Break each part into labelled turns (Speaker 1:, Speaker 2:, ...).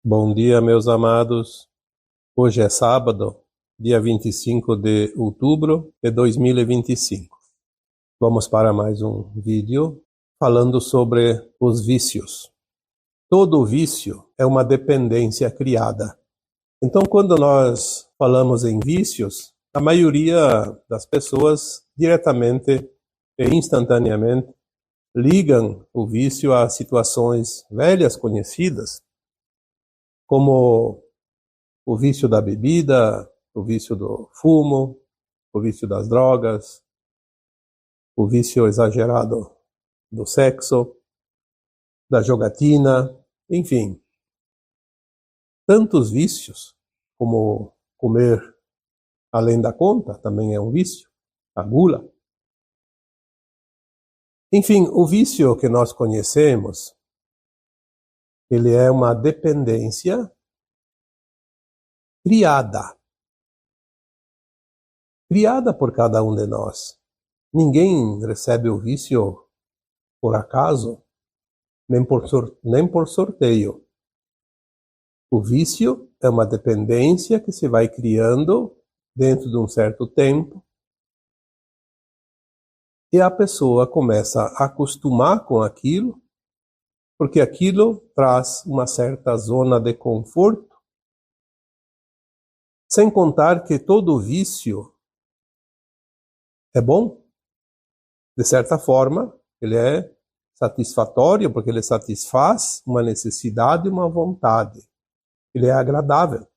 Speaker 1: Bom dia, meus amados. Hoje é sábado, dia 25 de outubro de 2025. Vamos para mais um vídeo falando sobre os vícios. Todo vício é uma dependência criada. Então, quando nós falamos em vícios, a maioria das pessoas diretamente e instantaneamente ligam o vício a situações velhas conhecidas, como o vício da bebida, o vício do fumo, o vício das drogas, o vício exagerado do sexo, da jogatina, enfim, tantos vícios, como comer além da conta, também é um vício, a gula. Enfim, o vício que nós conhecemos, ele é uma dependência criada, criada por cada um de nós. Ninguém recebe o vício por acaso, nem por sorteio. O vício é uma dependência que se vai criando dentro de um certo tempo e a pessoa começa a acostumar com aquilo, porque aquilo traz uma certa zona de conforto, sem contar que todo vício é bom, de certa forma, ele é satisfatório, porque ele satisfaz uma necessidade e uma vontade. Ele é agradável.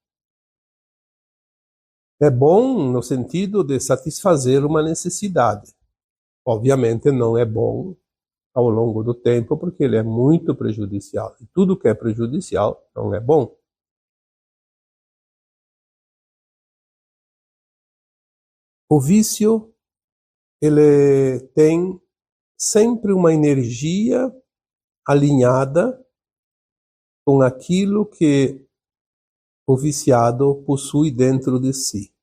Speaker 1: É bom no sentido de satisfazer uma necessidade. Obviamente não é bom ao longo do tempo, porque ele é muito prejudicial. E tudo que é prejudicial não é bom. O vício, ele tem sempre uma energia alinhada com aquilo que o viciado possui dentro de si.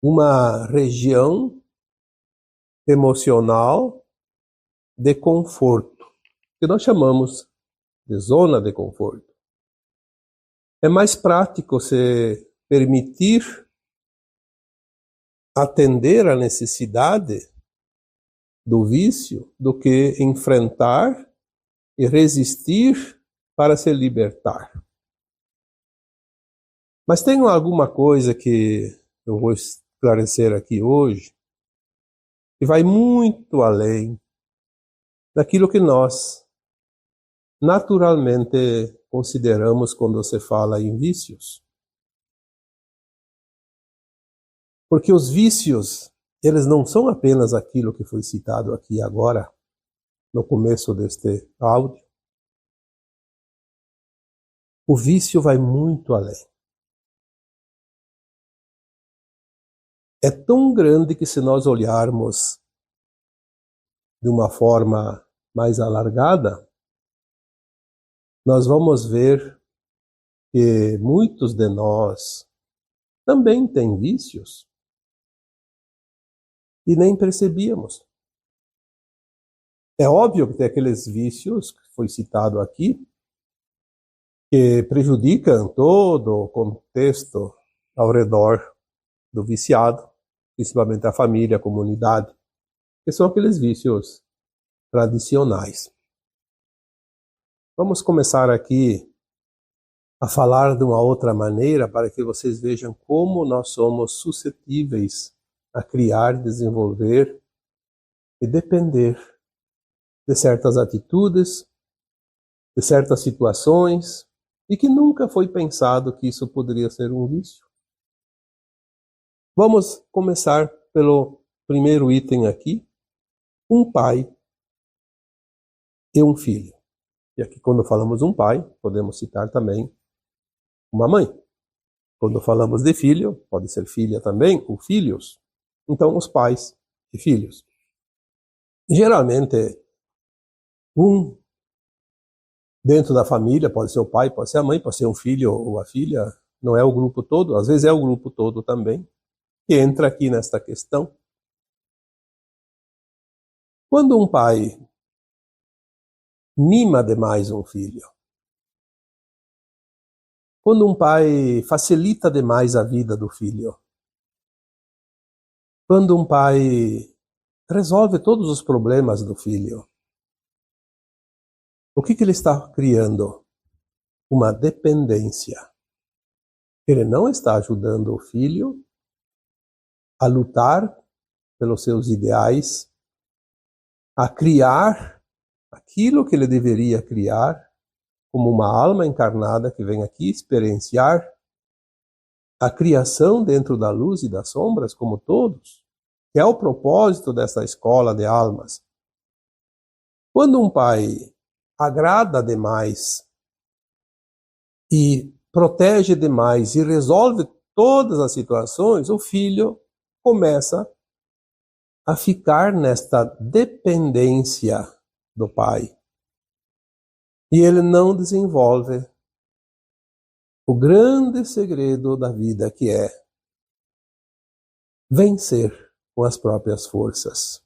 Speaker 1: Uma região emocional de conforto, que nós chamamos de zona de conforto. É mais prático se permitir atender à necessidade do vício do que enfrentar e resistir para se libertar. Mas tem alguma coisa que eu vou esclarecer aqui hoje que vai muito além daquilo que nós naturalmente consideramos quando se fala em vícios. Porque os vícios, eles não são apenas aquilo que foi citado aqui agora, no começo deste áudio. O vício vai muito além. É tão grande que, se nós olharmos de uma forma mais alargada, nós vamos ver que muitos de nós também têm vícios e nem percebíamos. É óbvio que tem aqueles vícios que foi citado aqui, que prejudicam todo o contexto ao redor do viciado, principalmente a família, a comunidade, que são aqueles vícios tradicionais. Vamos começar aqui a falar de uma outra maneira para que vocês vejam como nós somos suscetíveis a criar, desenvolver e depender de certas atitudes, de certas situações, e que nunca foi pensado que isso poderia ser um vício. Vamos começar pelo primeiro item aqui, um pai e um filho. E aqui, quando falamos um pai, podemos citar também uma mãe. Quando falamos de filho, pode ser filha também, ou filhos. Então, os pais e filhos. Geralmente, um dentro da família, pode ser o pai, pode ser a mãe, pode ser um filho ou a filha, não é o grupo todo, às vezes é o grupo todo também, que entra aqui nesta questão. Quando um pai mima demais um filho, Quando um pai facilita demais a vida do filho, quando um pai resolve todos os problemas do filho, o que ele está criando? Uma dependência. Ele não está ajudando o filho a lutar pelos seus ideais, a criar aquilo que ele deveria criar, como uma alma encarnada que vem aqui experienciar a criação dentro da luz e das sombras, como todos, que é o propósito dessa escola de almas. Quando um pai agrada demais e protege demais e resolve todas as situações, o filho começa a ficar nesta dependência do pai. E ele não desenvolve o grande segredo da vida, que é vencer com as próprias forças.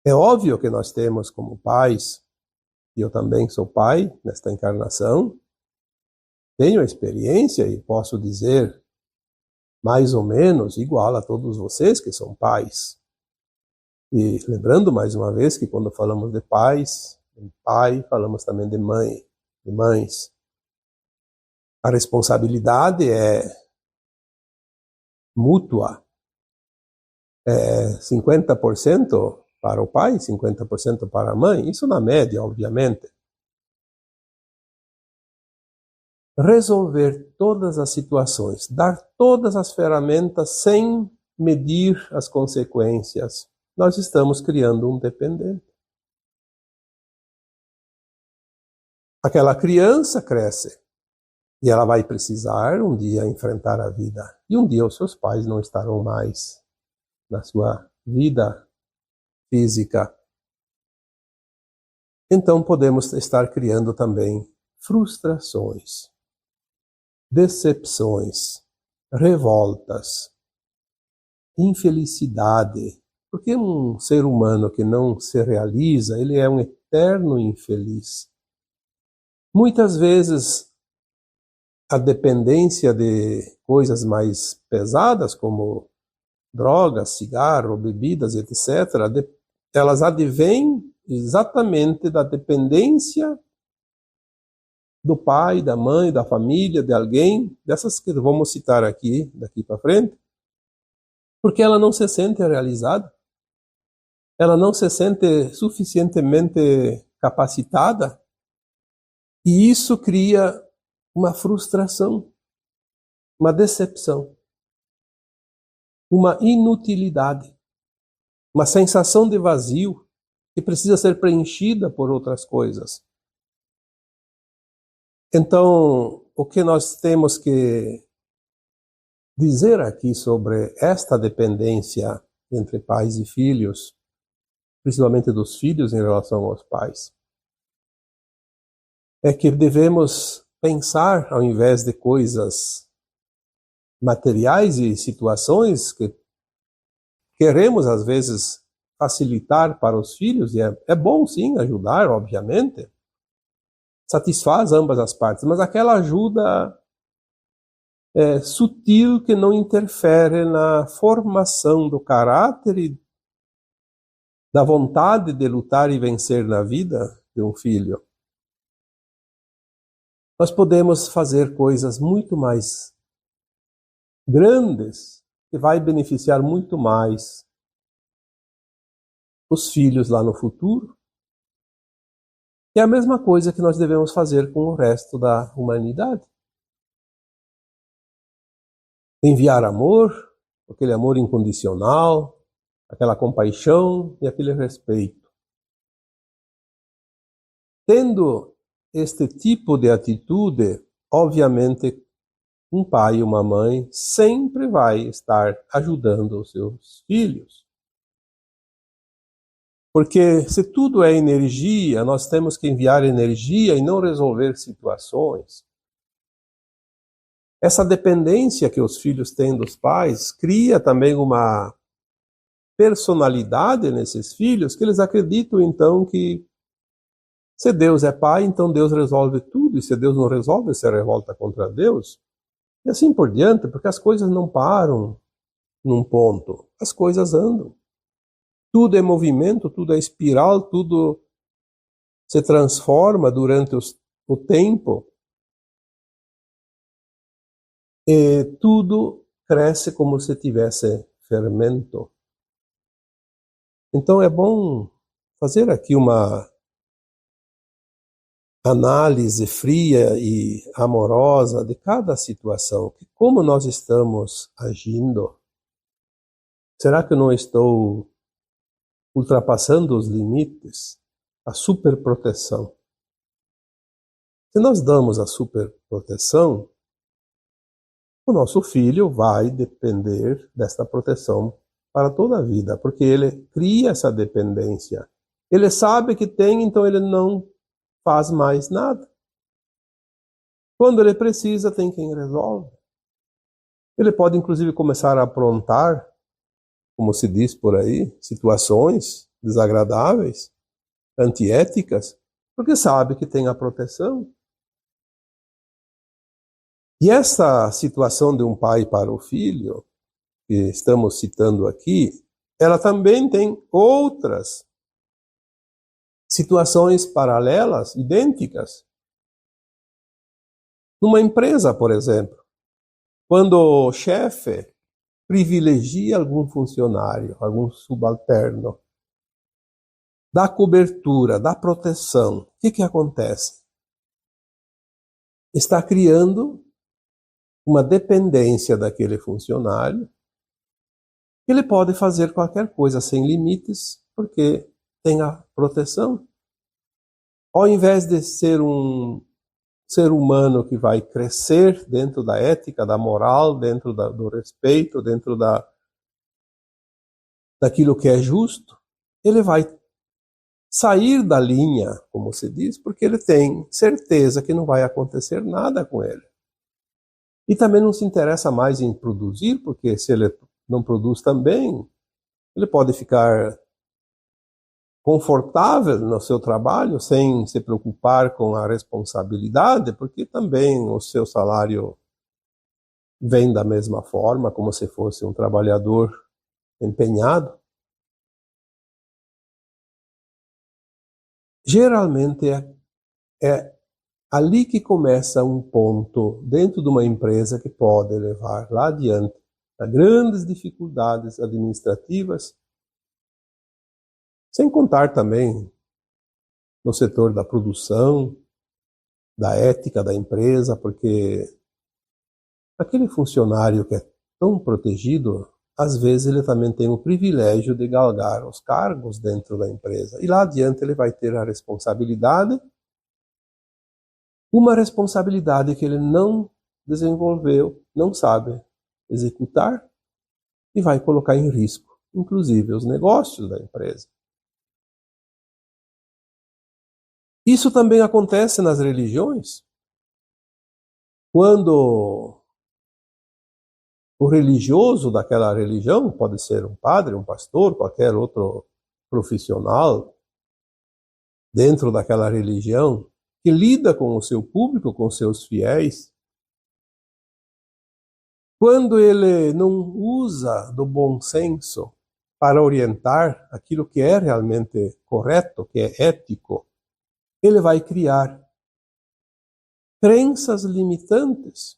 Speaker 1: É óbvio que nós temos como pais, e eu também sou pai nesta encarnação, tenho a experiência e posso dizer mais ou menos igual a todos vocês que são pais. E lembrando mais uma vez que quando falamos de pais, de pai, falamos também de mãe, de mães. A responsabilidade é mútua. É 50% para o pai, 50% para a mãe. Isso na média, obviamente. Resolver todas as situações, dar todas as ferramentas sem medir as consequências. Nós estamos criando um dependente. Aquela criança cresce e ela vai precisar um dia enfrentar a vida. E um dia os seus pais não estarão mais na sua vida física. Então podemos estar criando também frustrações, decepções, revoltas, infelicidade. Porque um ser humano que não se realiza, ele é um eterno infeliz. Muitas vezes a dependência de coisas mais pesadas, como drogas, cigarro, bebidas, etc., elas advêm exatamente da dependência do pai, da mãe, da família, de alguém, dessas que vamos citar aqui, daqui para frente, porque ela não se sente realizada, ela não se sente suficientemente capacitada, e isso cria uma frustração, uma decepção, uma inutilidade, uma sensação de vazio que precisa ser preenchida por outras coisas. Então, o que nós temos que dizer aqui sobre esta dependência entre pais e filhos, principalmente dos filhos em relação aos pais, é que devemos pensar, ao invés de coisas materiais e situações que queremos, às vezes, facilitar para os filhos, e é bom, sim, ajudar, obviamente, satisfaz ambas as partes, mas aquela ajuda sutil que não interfere na formação do caráter e da vontade de lutar e vencer na vida de um filho. Nós podemos fazer coisas muito mais grandes que vai beneficiar muito mais os filhos lá no futuro. E é a mesma coisa que nós devemos fazer com o resto da humanidade. Enviar amor, aquele amor incondicional, aquela compaixão e aquele respeito. Tendo este tipo de atitude, obviamente, um pai e uma mãe sempre vai estar ajudando os seus filhos. Porque se tudo é energia, nós temos que enviar energia e não resolver situações. Essa dependência que os filhos têm dos pais cria também uma personalidade nesses filhos que eles acreditam então que Se Deus é pai, então Deus resolve tudo, e se Deus não resolve, você revolta contra Deus. E assim por diante, porque as coisas não param num ponto, as coisas andam. Tudo é movimento, tudo é espiral, tudo se transforma durante o tempo, e tudo cresce como se tivesse fermento. Então é bom fazer aqui uma análise fria e amorosa de cada situação, como nós estamos agindo. Será que eu não estou ultrapassando os limites? A superproteção. Se nós damos a superproteção, o nosso filho vai depender desta proteção para toda a vida, porque ele cria essa dependência. Ele sabe que tem, então ele não faz mais nada. Quando ele precisa, tem quem resolve. Ele pode, inclusive, começar a aprontar, como se diz por aí, situações desagradáveis, antiéticas, porque sabe que tem a proteção. E essa situação de um pai para o filho, que estamos citando aqui, ela também tem outras situações paralelas, idênticas. Numa empresa, por exemplo, quando o chefe privilegia algum funcionário, algum subalterno, dá cobertura, dá proteção, o que acontece? Está criando uma dependência daquele funcionário. Ele pode fazer qualquer coisa sem limites, porque tem a proteção. Ao invés de ser um ser humano que vai crescer dentro da ética, da moral, dentro do respeito, dentro daquilo que é justo, ele vai sair da linha, como se diz, porque ele tem certeza que não vai acontecer nada com ele. E também não se interessa mais em produzir, porque se ele não produz também, ele pode ficar confortável no seu trabalho, sem se preocupar com a responsabilidade, porque também o seu salário vem da mesma forma, como se fosse um trabalhador empenhado. Geralmente é ali que começa um ponto dentro de uma empresa que pode levar lá adiante a grandes dificuldades administrativas, sem contar também no setor da produção, da ética da empresa, porque aquele funcionário que é tão protegido, às vezes ele também tem o privilégio de galgar os cargos dentro da empresa. E lá adiante ele vai ter a responsabilidade, uma responsabilidade que ele não desenvolveu, não sabe executar, e vai colocar em risco, inclusive, os negócios da empresa. Isso também acontece nas religiões. Quando o religioso daquela religião, pode ser um padre, um pastor, qualquer outro profissional dentro daquela religião, que lida com o seu público, com seus fiéis, quando ele não usa do bom senso para orientar aquilo que é realmente correto, que é ético, ele vai criar crenças limitantes.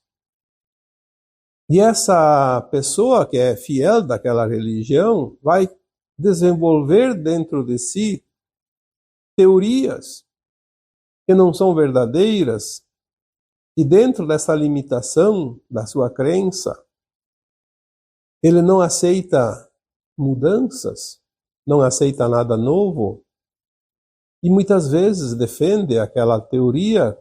Speaker 1: E essa pessoa que é fiel daquela religião vai desenvolver dentro de si teorias que não são verdadeiras, e dentro dessa limitação da sua crença, ele não aceita mudanças, não aceita nada novo, e muitas vezes defende aquela teoria,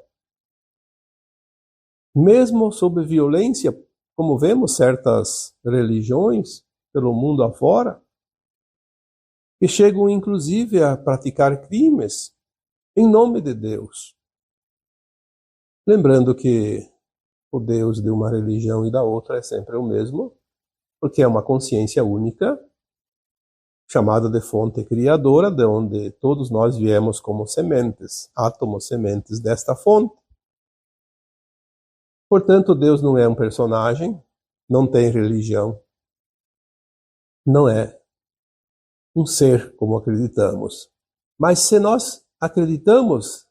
Speaker 1: mesmo sob violência, como vemos certas religiões pelo mundo afora, que chegam inclusive a praticar crimes em nome de Deus. Lembrando que o Deus de uma religião e da outra é sempre o mesmo, porque é uma consciência única, chamada de fonte criadora, de onde todos nós viemos como sementes, átomos sementes desta fonte. Portanto, Deus não é um personagem, não tem religião, não é um ser como acreditamos. Mas se nós acreditamos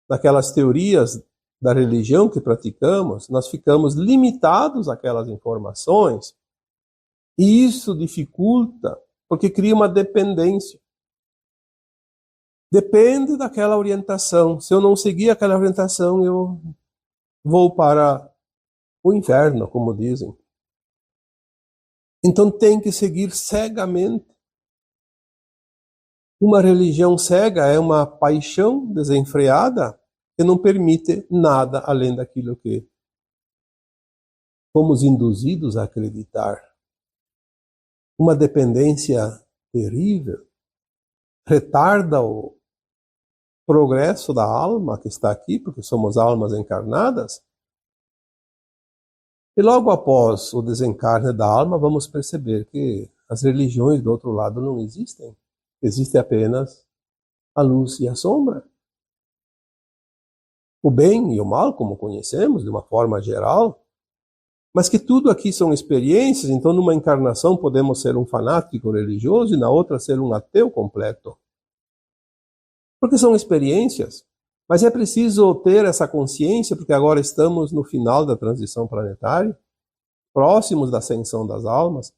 Speaker 1: naquelas teorias da religião que praticamos, nós ficamos limitados àquelas informações e isso dificulta, porque cria uma dependência. Depende daquela orientação. Se eu não seguir aquela orientação, eu vou para o inferno, como dizem. Então tem que seguir cegamente. Uma religião cega é uma paixão desenfreada que não permite nada além daquilo que fomos induzidos a acreditar. Uma dependência terrível retarda o progresso da alma que está aqui, porque somos almas encarnadas. E logo após o desencarne da alma, vamos perceber que as religiões do outro lado não existem. Existe apenas a luz e a sombra. O bem e o mal, como conhecemos, de uma forma geral, mas que tudo aqui são experiências, então numa encarnação podemos ser um fanático religioso e na outra ser um ateu completo. Porque são experiências, mas é preciso ter essa consciência, porque agora estamos no final da transição planetária, próximos da ascensão das almas,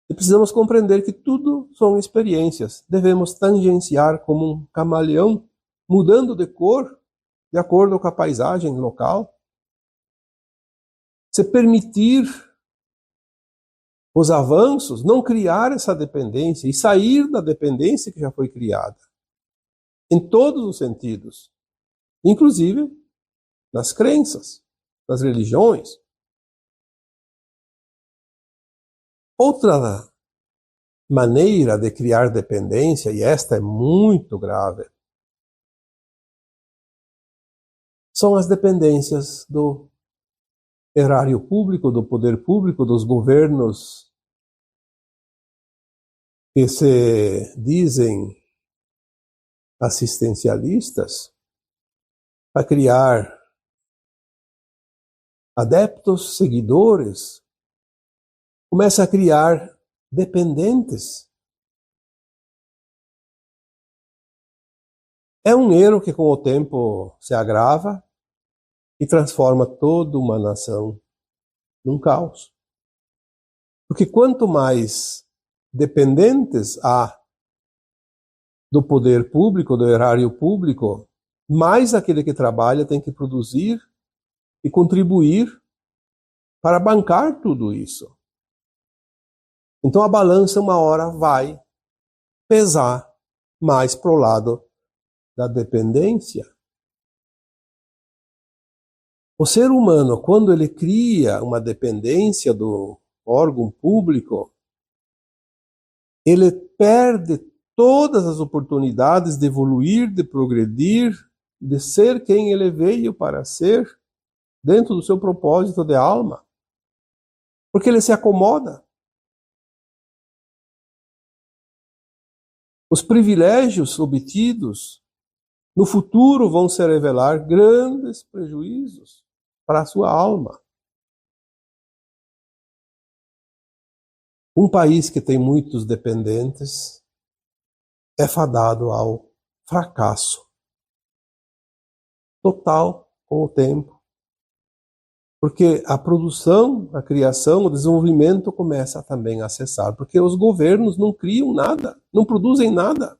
Speaker 1: e precisamos compreender que tudo são experiências. Devemos tangenciar como um camaleão, mudando de cor, de acordo com a paisagem local. Se permitir os avanços, não criar essa dependência e sair da dependência que já foi criada. Em todos os sentidos. Inclusive nas crenças, nas religiões. Outra maneira de criar dependência, e esta é muito grave, são as dependências do erário público, do poder público, dos governos que se dizem assistencialistas, para criar adeptos, seguidores, começa a criar dependentes. É um erro que com o tempo se agrava e transforma toda uma nação num caos. Porque quanto mais dependentes há do poder público, do erário público, mais aquele que trabalha tem que produzir e contribuir para bancar tudo isso. Então a balança uma hora vai pesar mais para o lado da dependência. O ser humano, quando ele cria uma dependência do órgão público, ele perde todas as oportunidades de evoluir, de progredir, de ser quem ele veio para ser, dentro do seu propósito de alma. Porque ele se acomoda. Os privilégios obtidos no futuro vão se revelar grandes prejuízos para a sua alma. Um país que tem muitos dependentes é fadado ao fracasso total com o tempo. Porque a produção, a criação, o desenvolvimento começa também a cessar. Porque os governos não criam nada, não produzem nada.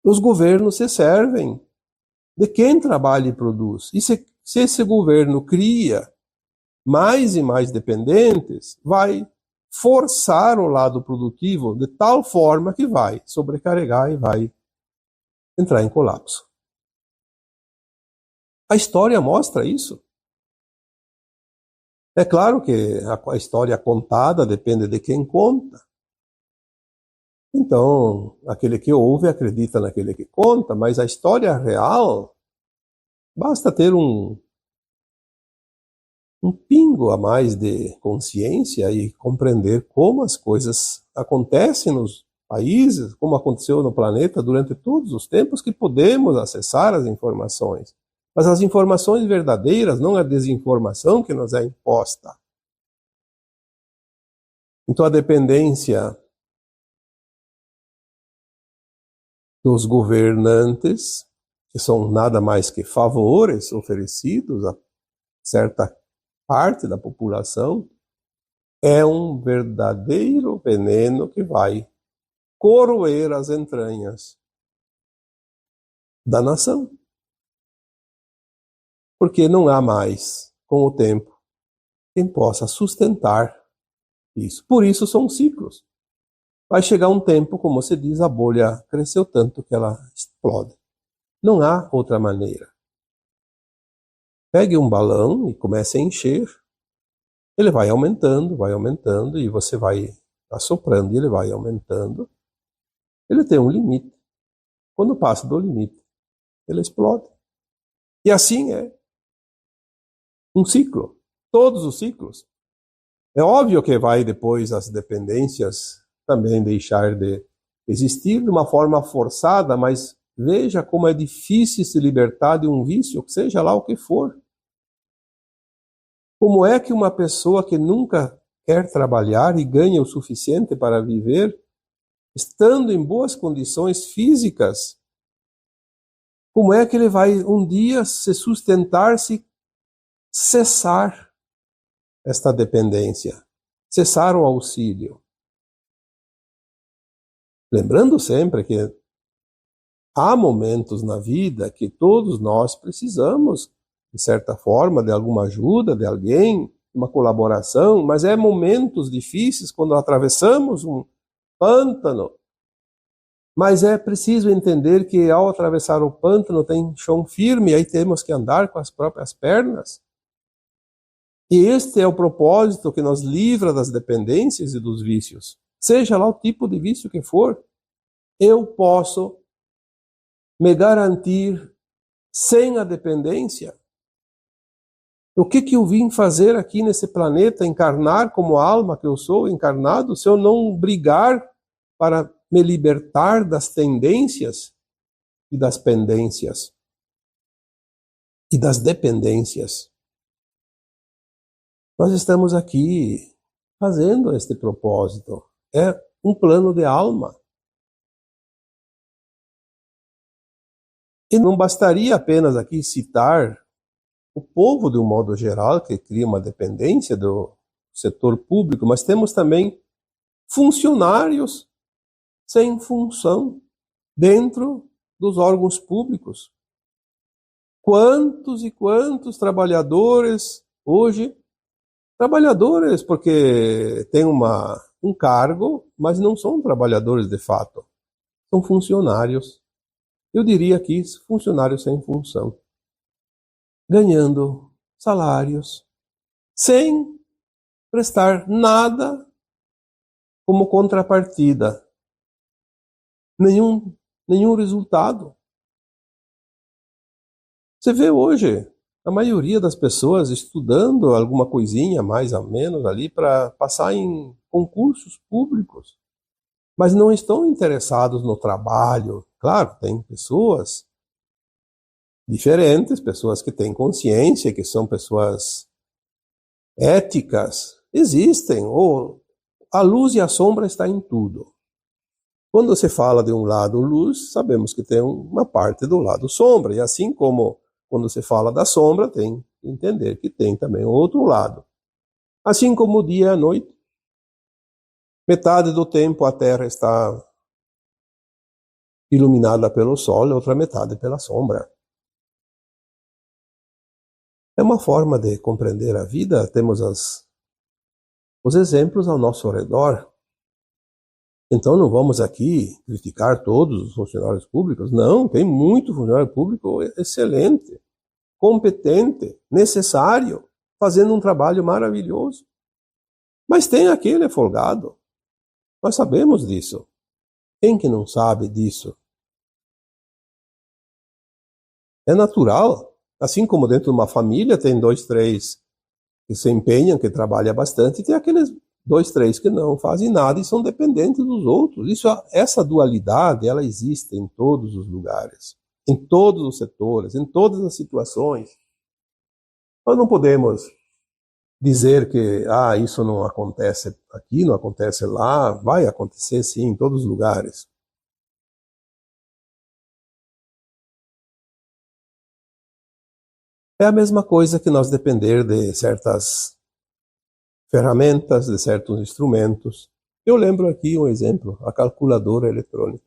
Speaker 1: Os governos se servem de quem trabalha e produz. E se esse governo cria mais e mais dependentes, vai forçar o lado produtivo de tal forma que vai sobrecarregar e vai entrar em colapso. A história mostra isso. É claro que a história contada depende de quem conta. Então, aquele que ouve acredita naquele que conta, mas a história real, basta ter um um pingo a mais de consciência e compreender como as coisas acontecem nos países, como aconteceu no planeta durante todos os tempos que podemos acessar as informações. Mas as informações verdadeiras, não a desinformação que nos é imposta. Então a dependência dos governantes, que são nada mais que favores oferecidos a certa parte da população, é um verdadeiro veneno que vai corroer as entranhas da nação. Porque não há mais, com o tempo, quem possa sustentar isso. Por isso são ciclos. Vai chegar um tempo, como se diz, a bolha cresceu tanto que ela explode. Não há outra maneira. Pegue um balão e comece a encher. Ele vai aumentando, e você vai assoprando e ele vai aumentando. Ele tem um limite. Quando passa do limite, ele explode. E assim é um ciclo. Todos os ciclos. É óbvio que vai depois as dependências também deixar de existir de uma forma forçada, mas veja como é difícil se libertar de um vício, seja lá o que for. Como é que uma pessoa que nunca quer trabalhar e ganha o suficiente para viver, estando em boas condições físicas, como é que ele vai um dia se sustentar se cessar esta dependência, cessar o auxílio? Lembrando sempre que há momentos na vida que todos nós precisamos, de certa forma, de alguma ajuda, de alguém, uma colaboração, mas é momentos difíceis quando atravessamos um pântano. Mas é preciso entender que ao atravessar o pântano tem chão firme, e aí temos que andar com as próprias pernas. E este é o propósito que nos livra das dependências e dos vícios. Seja lá o tipo de vício que for, eu posso me garantir sem a dependência. O que eu vim fazer aqui nesse planeta, encarnar como alma que eu sou encarnado, se eu não brigar para me libertar das tendências e das pendências e das dependências? Nós estamos aqui fazendo este propósito. É um plano de alma. E não bastaria apenas aqui citar o povo de um modo geral, que cria uma dependência do setor público, mas temos também funcionários sem função dentro dos órgãos públicos. Quantos e quantos trabalhadores hoje, trabalhadores porque têm um cargo, mas não são trabalhadores de fato, são funcionários. Eu diria aqui funcionários sem função, ganhando salários, sem prestar nada como contrapartida, nenhum resultado. Você vê hoje a maioria das pessoas estudando alguma coisinha mais ou menos ali para passar em concursos públicos, mas não estão interessados no trabalho. Claro, tem pessoas diferentes, pessoas que têm consciência, que são pessoas éticas, existem. Ou a luz e a sombra está em tudo. Quando se fala de um lado luz, sabemos que tem uma parte do lado sombra, e assim como quando se fala da sombra, tem que entender que tem também o outro lado. Assim como o dia e a noite. Metade do tempo a Terra está iluminada pelo Sol, e outra metade pela sombra. É uma forma de compreender a vida. Temos os exemplos ao nosso redor. Então não vamos aqui criticar todos os funcionários públicos. Não, tem muito funcionário público excelente, competente, necessário, fazendo um trabalho maravilhoso. Mas tem aquele folgado. Nós sabemos disso. Quem que não sabe disso? É natural. Assim como dentro de uma família tem 2, 3 que se empenham, que trabalham bastante, e tem aqueles 2, 3 que não fazem nada e são dependentes dos outros. Essa dualidade, ela existe em todos os lugares, em todos os setores, em todas as situações. Nós não podemos dizer que isso não acontece aqui, não acontece lá. Vai acontecer sim, em todos os lugares. É a mesma coisa que nós depender de certas ferramentas, de certos instrumentos. Eu lembro aqui um exemplo, a calculadora eletrônica.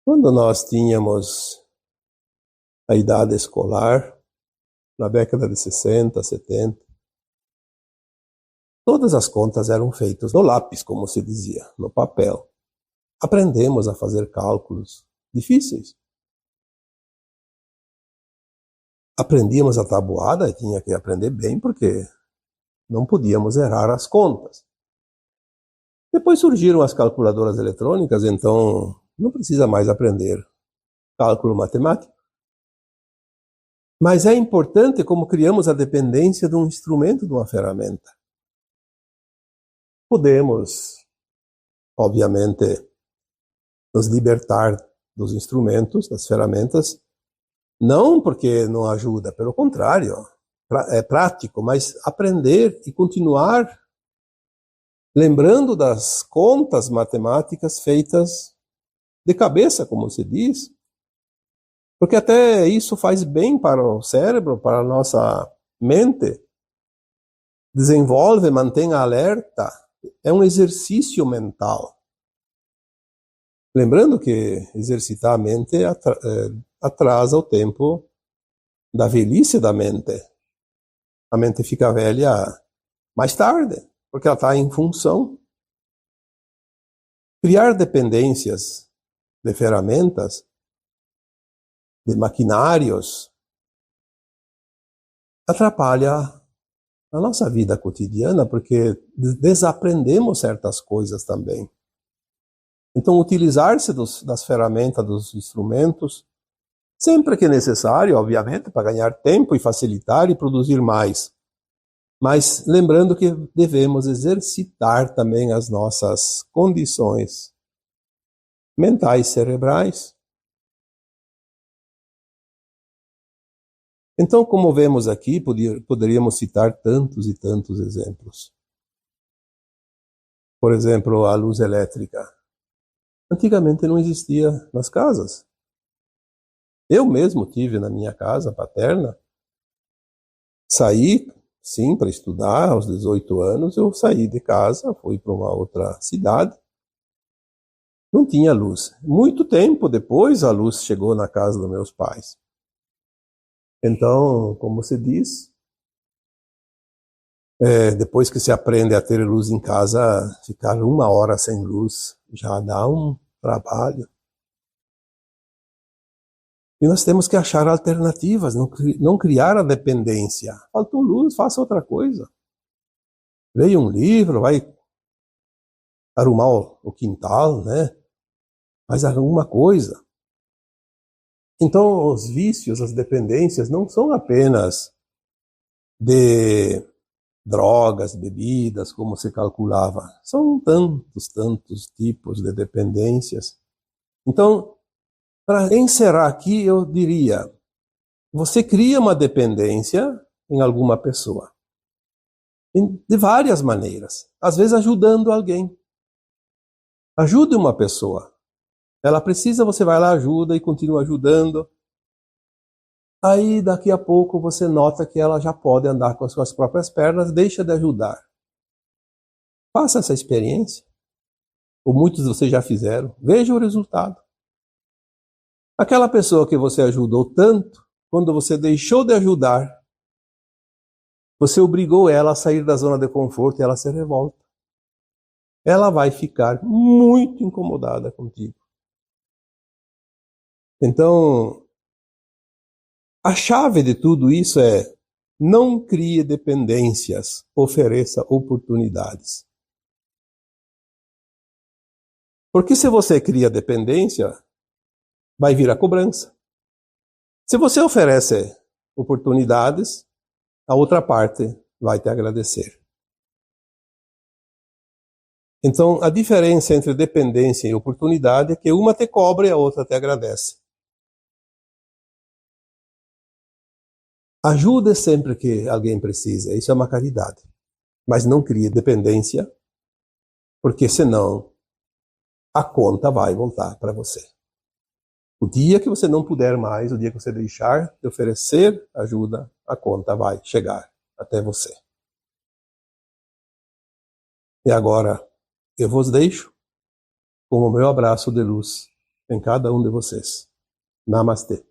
Speaker 1: Quando nós tínhamos a idade escolar, na década de 60, 70, todas as contas eram feitas no lápis, como se dizia, no papel. Aprendemos a fazer cálculos difíceis. Aprendíamos a tabuada e tinha que aprender bem porque não podíamos errar as contas. Depois surgiram as calculadoras eletrônicas, então não precisa mais aprender cálculo matemático. Mas é importante como criamos a dependência de um instrumento, de uma ferramenta. Podemos, obviamente, nos libertar dos instrumentos, das ferramentas, não porque não ajuda, pelo contrário, é prático, mas aprender e continuar lembrando das contas matemáticas feitas de cabeça, como se diz, porque até isso faz bem para o cérebro, para a nossa mente, desenvolve, mantém alerta, é um exercício mental. Lembrando que exercitar a mente atrasa o tempo da velhice da mente. A mente fica velha mais tarde, porque ela está em função. Criar dependências de ferramentas, de maquinários, atrapalha a nossa vida cotidiana, porque desaprendemos certas coisas também. Então, utilizar-se das ferramentas, dos instrumentos, sempre que necessário, obviamente, para ganhar tempo e facilitar e produzir mais. Mas lembrando que devemos exercitar também as nossas condições mentais, cerebrais. Então, como vemos aqui, poderíamos citar tantos e tantos exemplos. Por exemplo, a luz elétrica. Antigamente não existia nas casas. Eu mesmo tive na minha casa paterna. Saí, sim, para estudar, aos 18 anos, eu saí de casa, fui para uma outra cidade. Não tinha luz. Muito tempo depois, a luz chegou na casa dos meus pais. Então, como se diz, depois que se aprende a ter luz em casa, ficar 1 hora sem luz já dá um trabalho. E nós temos que achar alternativas, não criar a dependência. Faltou luz, faça outra coisa. Leia um livro, vai arrumar o quintal, né? Faz alguma coisa. Então, os vícios, as dependências não são apenas de drogas, bebidas, como se calculava. São tantos tipos de dependências. Então, para encerrar aqui, eu diria, você cria uma dependência em alguma pessoa. De várias maneiras. Às vezes ajudando alguém. Ajude uma pessoa. Ela precisa, você vai lá, ajuda e continua ajudando. Aí, daqui a pouco, você nota que ela já pode andar com as suas próprias pernas, deixa de ajudar. Faça essa experiência. Ou muitos de vocês já fizeram. Veja o resultado. Aquela pessoa que você ajudou tanto, quando você deixou de ajudar, você obrigou ela a sair da zona de conforto e ela se revolta. Ela vai ficar muito incomodada contigo. Então, a chave de tudo isso é: não crie dependências, ofereça oportunidades. Porque se você cria dependência, vai vir a cobrança. Se você oferece oportunidades, a outra parte vai te agradecer. Então, a diferença entre dependência e oportunidade é que uma te cobra e a outra te agradece. Ajude sempre que alguém precisa, isso é uma caridade. Mas não crie dependência, porque senão a conta vai voltar para você. O dia que você não puder mais, o dia que você deixar de oferecer ajuda, a conta vai chegar até você. E agora eu vos deixo com o meu abraço de luz em cada um de vocês. Namastê.